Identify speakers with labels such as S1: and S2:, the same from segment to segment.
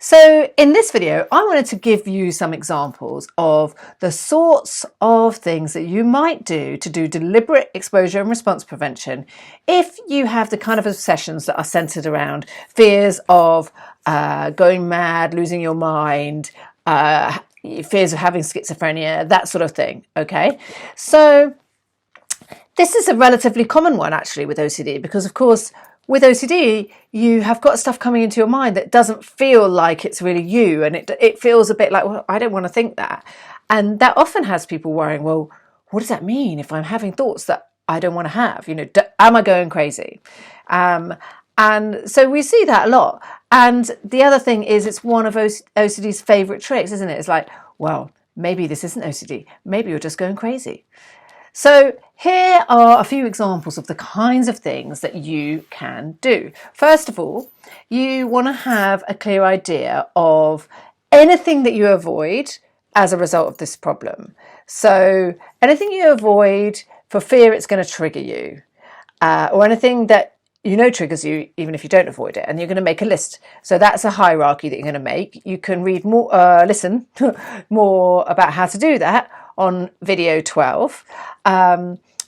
S1: So in this video, I wanted to give you some examples of the sorts of things that you might do to do deliberate exposure and response prevention if you have the kind of obsessions that are centered around fears of going mad, losing your mind, fears of having schizophrenia, that sort of thing. Okay, so this is a relatively common one actually with OCD, because of course with OCD, you have got stuff coming into your mind that doesn't feel like it's really you, and it feels a bit like, well, I don't want to think that. And that often has people worrying, well, what does that mean if I'm having thoughts that I don't want to have? You know, am I going crazy? And so we see that a lot. And the other thing is, it's one of OCD's favourite tricks, isn't it? It's like, well, maybe this isn't OCD. Maybe you're just going crazy. So here are a few examples of the kinds of things that you can do. First of all, you want to have a clear idea of anything that you avoid as a result of this problem. So anything you avoid for fear it's going to trigger you, or anything that you know triggers you even if you don't avoid it, and you're going to make a list. So that's a hierarchy that you're going to make. You can read more, listen more about how to do that on video 12.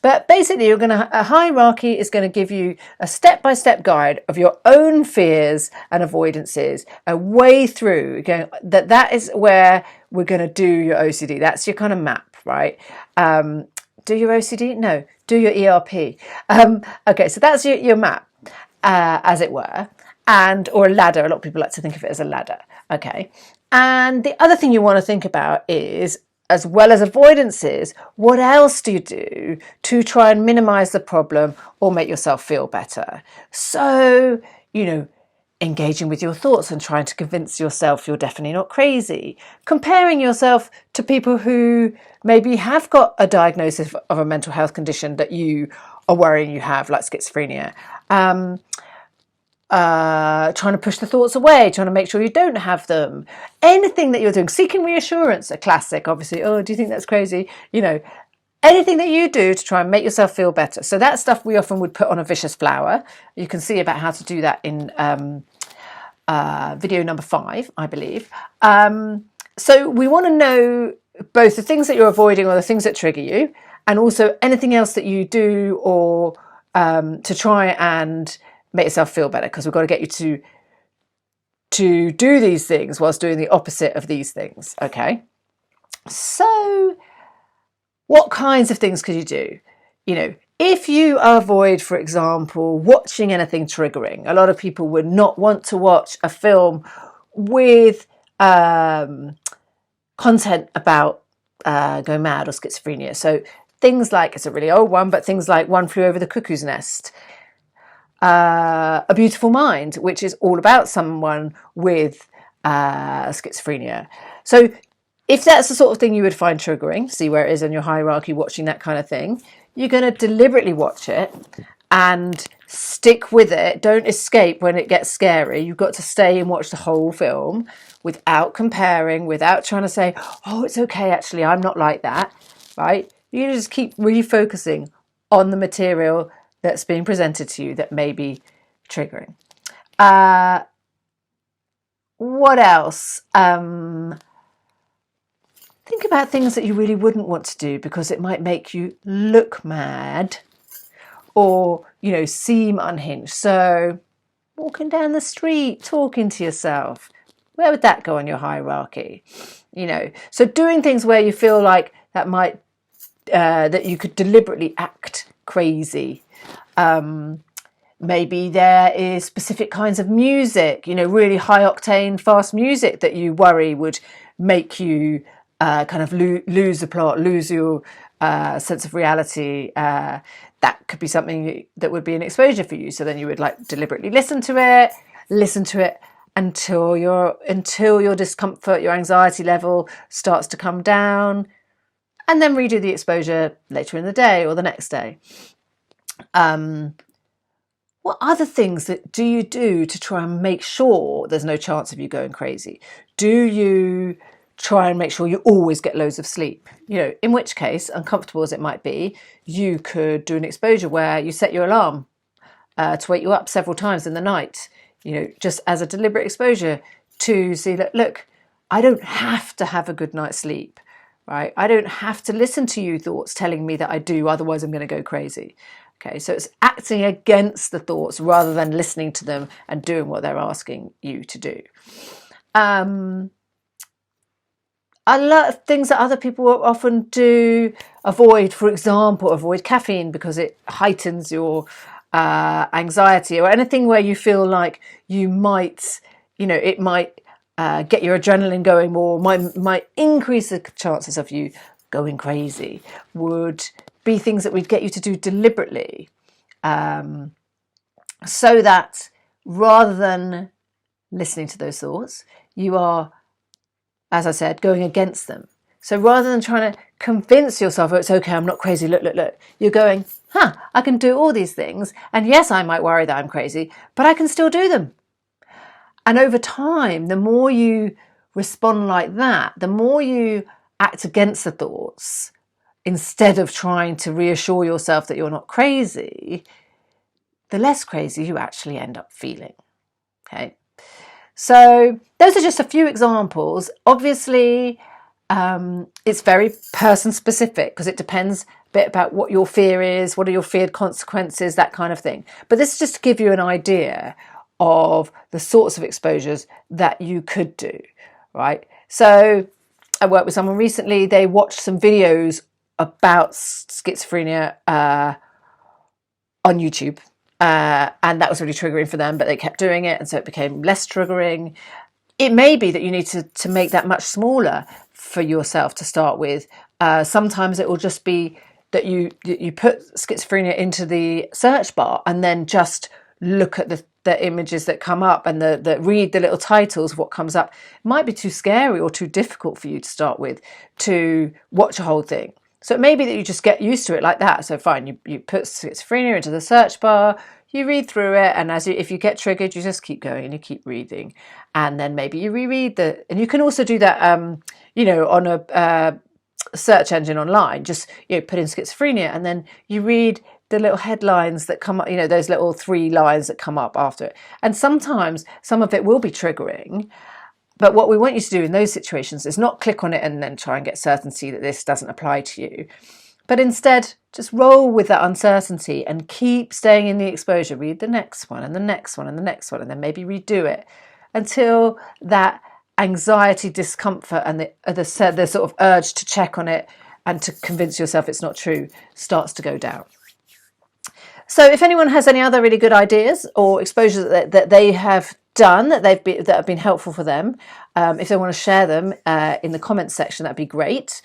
S1: But basically, a hierarchy is going to give you a step-by-step guide of your own fears and avoidances, a way through going that is where we're going to do your OCD. That's your kind of map, right? Do your OCD? No, do your ERP. Okay, so that's your map, as it were, or a ladder. A lot of people like to think of it as a ladder. Okay, and the other thing you want to think about is, as well as avoidances, what else do you do to try and minimize the problem or make yourself feel better? So, you know, engaging with your thoughts and trying to convince yourself you're definitely not crazy. Comparing yourself to people who maybe have got a diagnosis of a mental health condition that you are worrying you have, like schizophrenia. Trying to push the thoughts away, trying to make sure you don't have them. Anything that you're doing, seeking reassurance, a classic, obviously. Oh, do you think that's crazy? You know, anything that you do to try and make yourself feel better. So that stuff we often would put on a vicious flower. You can see about how to do that in video number 5, I believe. So we want to know both the things that you're avoiding or the things that trigger you, and also anything else that you do or to try and make yourself feel better, because we've got to get you to do these things whilst doing the opposite of these things. Okay, so what kinds of things could you do? You know, if you avoid, for example, watching anything triggering, a lot of people would not want to watch a film with content about going mad or schizophrenia. So things like, it's a really old one, but things like One Flew Over the Cuckoo's Nest, A Beautiful Mind, which is all about someone with schizophrenia. So if that's the sort of thing you would find triggering, see where it is in your hierarchy, watching that kind of thing, you're going to deliberately watch it and stick with it. Don't escape when it gets scary. You've got to stay and watch the whole film without comparing, without trying to say, oh, it's okay, actually, I'm not like that, right? You just keep refocusing on the material that's being presented to you that may be triggering. What else? Think about things that you really wouldn't want to do because it might make you look mad or, you know, seem unhinged. So walking down the street, talking to yourself, where would that go on your hierarchy? You know, so doing things where you feel like that might, that you could deliberately act crazy. Maybe there is specific kinds of music, you know, really high octane, fast music that you worry would make you kind of lose the plot, lose your sense of reality. That could be something that would be an exposure for you. So then you would like deliberately listen to it until your discomfort, your anxiety level starts to come down, and then redo the exposure later in the day or the next day. What other things do you do to try and make sure there's no chance of you going crazy? Do you try and make sure you always get loads of sleep? You know, in which case, uncomfortable as it might be, you could do an exposure where you set your alarm to wake you up several times in the night. You know, just as a deliberate exposure, to see that, look, I don't have to have a good night's sleep, right? I don't have to listen to you thoughts telling me that I do, otherwise I'm going to go crazy. Okay, so it's acting against the thoughts rather than listening to them and doing what they're asking you to do. A lot of things that other people often do: avoid, for example, avoid caffeine because it heightens your anxiety, or anything where you feel like you might, it might get your adrenaline going more, might increase the chances of you going crazy, would be things that we'd get you to do deliberately, so that rather than listening to those thoughts, you are, as I said, going against them. So rather than trying to convince yourself, oh, it's okay, I'm not crazy, look, you're going, I can do all these things. And yes, I might worry that I'm crazy, but I can still do them. And over time, the more you respond like that, the more you act against the thoughts, instead of trying to reassure yourself that you're not crazy, the less crazy you actually end up feeling. Okay. So those are just a few examples. Obviously, it's very person specific because it depends a bit about what your fear is, what are your feared consequences, that kind of thing. But this is just to give you an idea of the sorts of exposures that you could do, right? So I worked with someone recently, they watched some videos about schizophrenia on YouTube. And that was really triggering for them, but they kept doing it, and so it became less triggering. It may be that you need to make that much smaller for yourself to start with. Sometimes it will just be that you put schizophrenia into the search bar and then just look at the images that come up and read the little titles of what comes up. It might be too scary or too difficult for you to start with to watch a whole thing. So it may be that you just get used to it like that. So fine, you put schizophrenia into the search bar, you read through it, and if you get triggered, you just keep going and you keep reading. And then maybe you reread and you can also do that, on a search engine online. Just put in schizophrenia, and then you read the little headlines that come up, those little 3 lines that come up after it. And sometimes some of it will be triggering. But what we want you to do in those situations is not click on it and then try and get certainty that this doesn't apply to you, but instead just roll with that uncertainty and keep staying in the exposure. Read the next one and the next one and the next one, and then maybe redo it until that anxiety, discomfort, and the sort of urge to check on it and to convince yourself it's not true starts to go down. So if anyone has any other really good ideas or exposures that they have done that have been helpful for them, if they want to share them in the comments section, that'd be great,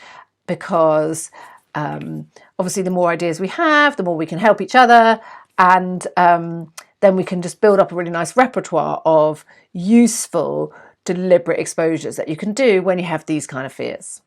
S1: because obviously the more ideas we have, the more we can help each other, and then we can just build up a really nice repertoire of useful, deliberate exposures that you can do when you have these kind of fears.